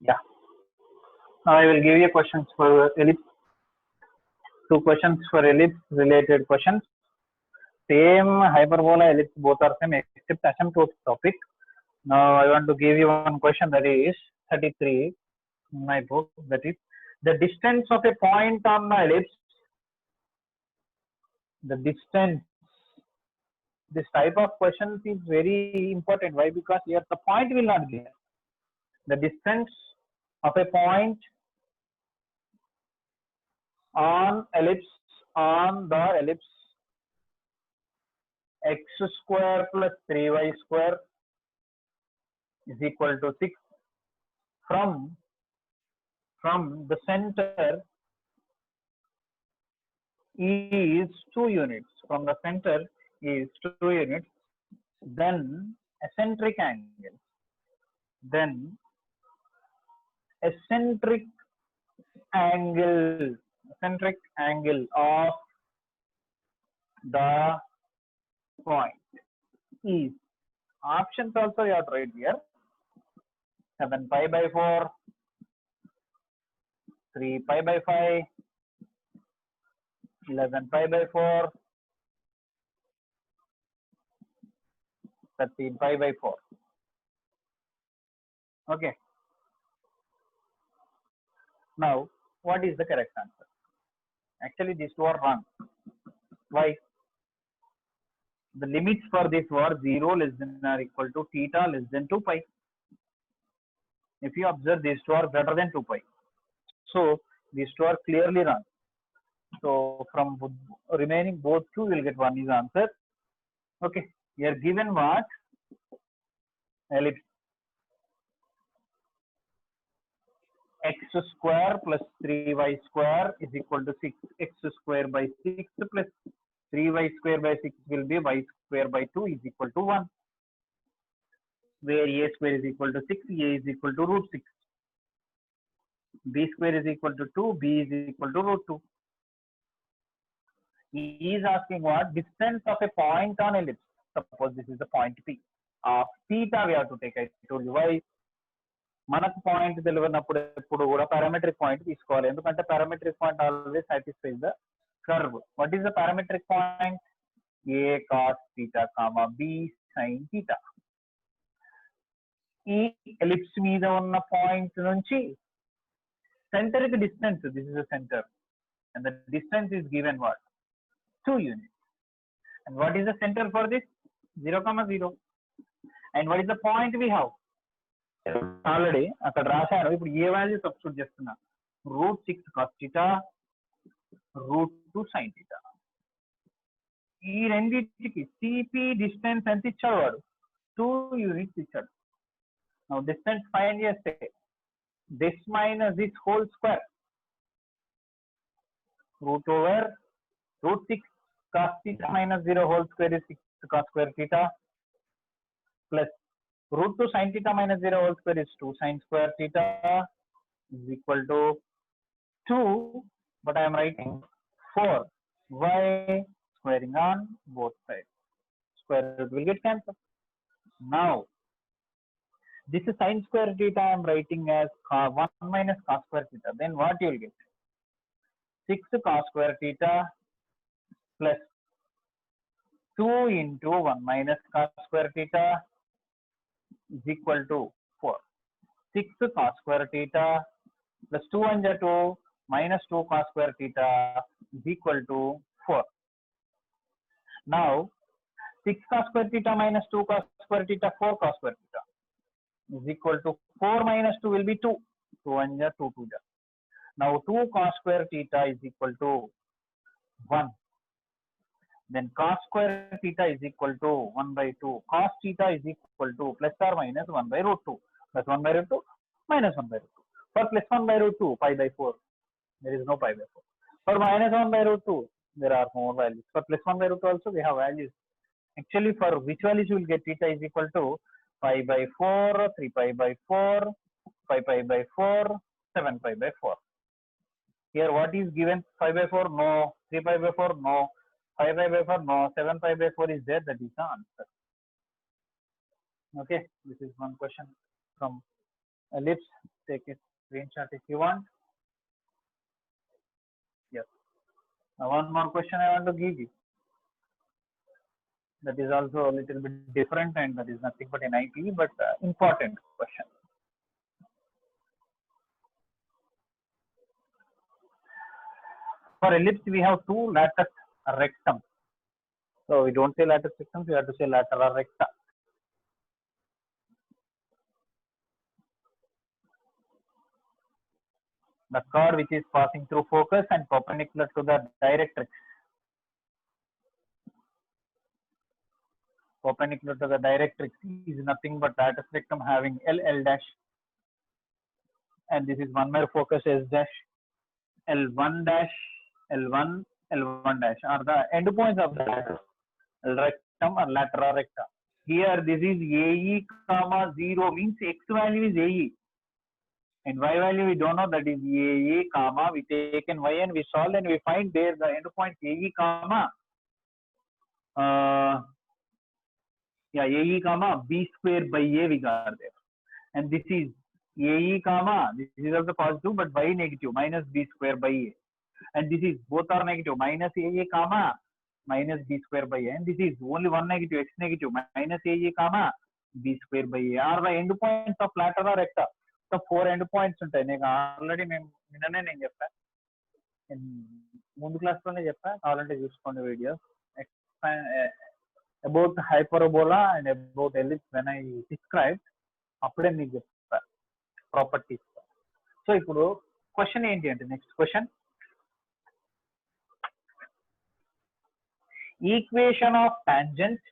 Yeah. Now I will give you questions for ellipse. Two questions for ellipse related questions. Same hyperbola ellipse both are same except asymptote topic. Now I want to give you one question that is 33 in my book, that is the distance of a point on the ellipse. The distance, this type of questions is very important. Why? Because here the point will not be there. The distance of a point on the ellipse x square plus 3y square is equal to 6 from the center is 2 units. From the center is 2 units. Then eccentric angle. Then eccentric angle of the point is, options also you have to write here, 7 pi by 4, 3 pi by 5, 11 pi by 4, 13 pi by 4. Okay. Now, what is the correct answer? Actually, these two are wrong. Why? The limits for this were 0 less than or equal to theta less than 2 pi. If you observe, these two are greater than 2 pi. So, these two are clearly wrong. So, from remaining both two, we'll get one is answer. Okay. Here given what? Ellipse x square plus 3y square is equal to 6x square by 6 plus 3y square by 6 will be y square by 2 is equal to 1, where a square is equal to 6, a is equal to root 6, b square is equal to 2, b is equal to root 2. He is asking what? Distance of a point on ellipse. Suppose this is the point P. Of theta we have to take. I told you why. మనకు point తెలియనప్పుడు ఎప్పుడు కూడా parametric point తీసుకోవాలి, ఎందుకంటే parametric point always satisfies the curve. What is the parametric point? A cos theta comma b sine theta. ఈ ellipse మీద ఉన్న point నుంచి సెంటర్ కి distance, this is the centre and the distance is given what? 2 units. And what is the center for this? 0, 0. And what is the point we have? Already అక్కడ రాశారు. ఇప్పుడు ఏ value substitute చేస్తున్నా? Root 6 cos theta, root 2 sine theta. ఈ రెండింటికి CP distance ఎంత ఇచ్చాడు వాడు? 2 యూనిట్స్ ఇచ్చాడు. నౌ డిస్టెన్స్ ఫైండ్ చేస్తే this minus this whole square, root over root 6 cos theta minus 0 whole square is 6 cos square theta plus root 2 sin theta minus 0 whole square is 2 sin square theta is equal to 2, but I am writing 4. Why? Squaring on both sides. Square root will get cancelled. Now, this is sin square theta I am writing as 1 minus cos square theta. Then what you will get? 6 cos square theta plus 2 into 1 minus cos square theta is equal to 4. 6 cos square theta plus 2 under 2 minus 2 cos square theta is equal to 4. Now, 6 cos square theta minus 2 cos square theta, 4 cos square theta is equal to 4 minus 2 will be 2. 2 under 2 2. Now, 2 cos square theta is equal to 1. Then cos square theta is equal to 1 by 2. Cos theta is equal to plus or minus 1 by root 2. Plus 1 by root 2 minus 1 by root 2. For plus 1 by root 2, pi by 4. There is no pi by 4. For minus 1 by root 2, there are more values. For plus 1 by root 2 also we have values. Actually, for which values you will get theta is equal to pi by 4, 3 pi by 4, 5 pi by 4, 7 pi by 4. Here what is given? 5 by 4? No. 3 pi by 4? No. 5 pi by 4? No. 7 pi by 4 is there. That is the answer. Okay. This is one question from ellipse, take a screenshot if you want. Yes. Now one more question I want to give you. That is also a little bit different, and that is nothing but an IP, but important question. For ellipse, we have two lateral rectum. So we don't say lateral rectum, we have to say lateral recta. The chord which is passing through focus and perpendicular to the directrix. Perpendicular to the directrix is nothing but lateral rectum having L dash, and this is one mere focus S dash, L1 dash, L1, L1 dash are the endpoints of the lateral rectum or lateral recta. Here this is AE comma 0 means X value is AE and Y value we don't know, that is AE comma, we take an Y and we solve and we find there the endpoint AE comma AE comma B square by A we got there, and this is AE comma, this is also positive but Y negative minus B square by A, and this is both are negative minus AE comma minus B square by A, and this is only one negative X negative minus AE comma B square by A are the endpoints of lateral recta. So 4 endpoints ఉంటాయి. నేను already నిన్ననే చెప్పా, ముందు class లోనే చెప్పా, కావాలంటే చూసుకోండి videos. About hyperbola and about ellipse when I describe అప్పుడే మీకు చెప్తా ప్రాపర్టీస్. సో ఇప్పుడు క్వశ్చన్ ఏంటి అంటే, next question, equation of tangent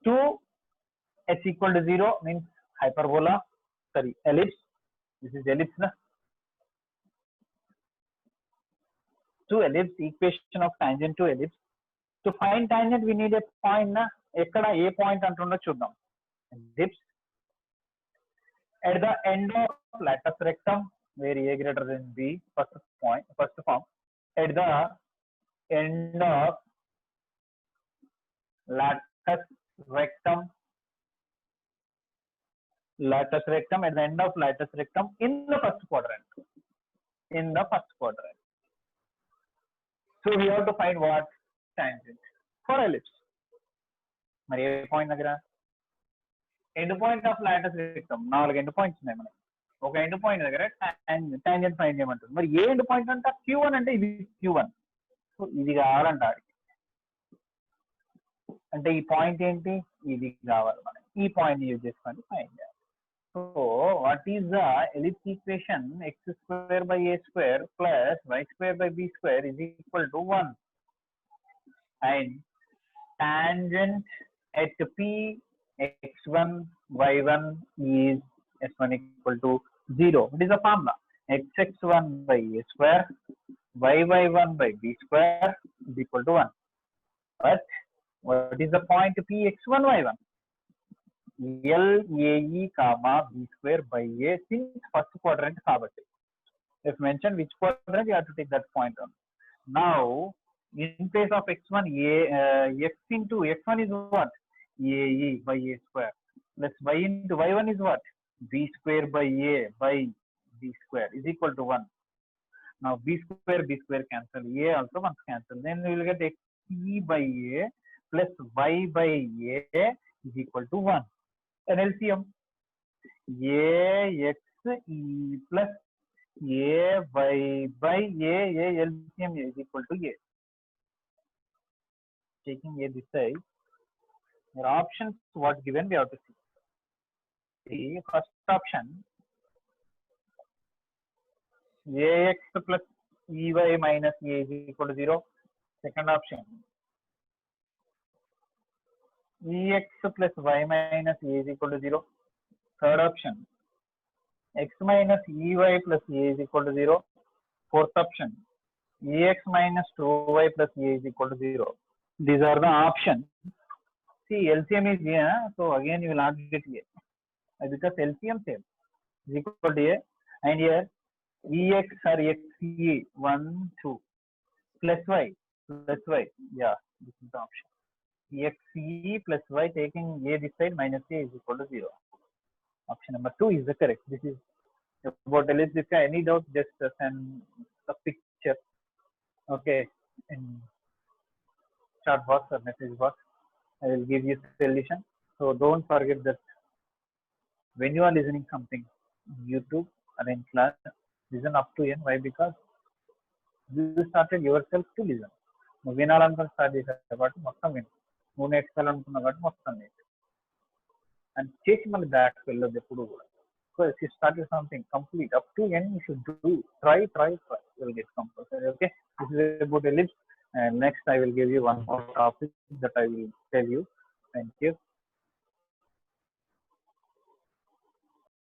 to h equal to 0 means hyperbola, sorry, ellipse, this is ellipse na, to ellipse, equation of tangent to ellipse. To find tangent we need a point na, ekkada a point antundo chuddam. Ellipse at the end of latus rectum where a greater than b, first form, at the end of latus rectum, at the end of latus rectum in the first quadrant. So we have to find what? Tangent for ellipse. మరి ఏ point దగ్గర end point of Lotus rectum, 4 end points ఉన్నాయి మనకి. ఒక end point దగ్గర tangent find చేయమంటుంది. మరి ఏ end point అంటే Q1 అంటే ఇది Q1. సో ఇది కావాలంట అంటే ఈ పాయింట్ ఏంటి, ఇది కావాలి మనకి. ఈ పాయింట్ యూజ్ చేసుకొని ఫైండ్ చేయాలి. So what is the ellipse equation? x square by a square plus y square by b square is equal to 1, and tangent at p x1 y1 is s1 equal to 0. It is a formula. x1 by a square y1 by b square is equal to 1. But what is the point p x1 y1? LAE comma b square by a, since first quadrant kabatti. If mentioned which quadrant, you have to take that point on. Now in place of x1, x into x1 is what? AE by a square plus y into y1 is what? B square by a by b square is equal to 1. Now b square cancel, a also once cancel, then we will get x e by a plus y by a is equal to 1. An LCM, a x e plus a y by a LCM is equal to a. Taking a this side, there are options what given we have to see. The first option, ax plus ey minus a is equal to 0. Second option, ex plus y minus a is equal to 0. Third option, x minus ey plus a is equal to 0. Fourth option, ex minus 2y plus a is equal to 0. These are the options. See, LCM is here, so again you will not get a, because LCM same is equal to a, and here ex or xe 1 2 plus y, yeah, this is the option. Xe plus y taking a this side minus a is equal to 0. Option number 2 is the correct. This is about ellipse. If you have any doubt, just send a picture, okay, in chat box or message box. I will give you solution. So don't forget that when you are listening something in YouTube or in class, listen up to end. Why? Because you started yourself to listen. నువ్వు వినాలనుకుని start చేశారు కాబట్టి మొత్తం విను. నువ్వు నేర్చుకోవాలనుకున్నావు కాబట్టి మొత్తం నేర్చు. And చేసి మళ్ళీ బ్యాక్ వెళ్ళొద్దు ఎప్పుడు కూడా. So if you started something complete up to end, you should do try. You will get compulsory. Okay, this is about ellipse. And next I will give you one more topic that I will tell you. Thank you.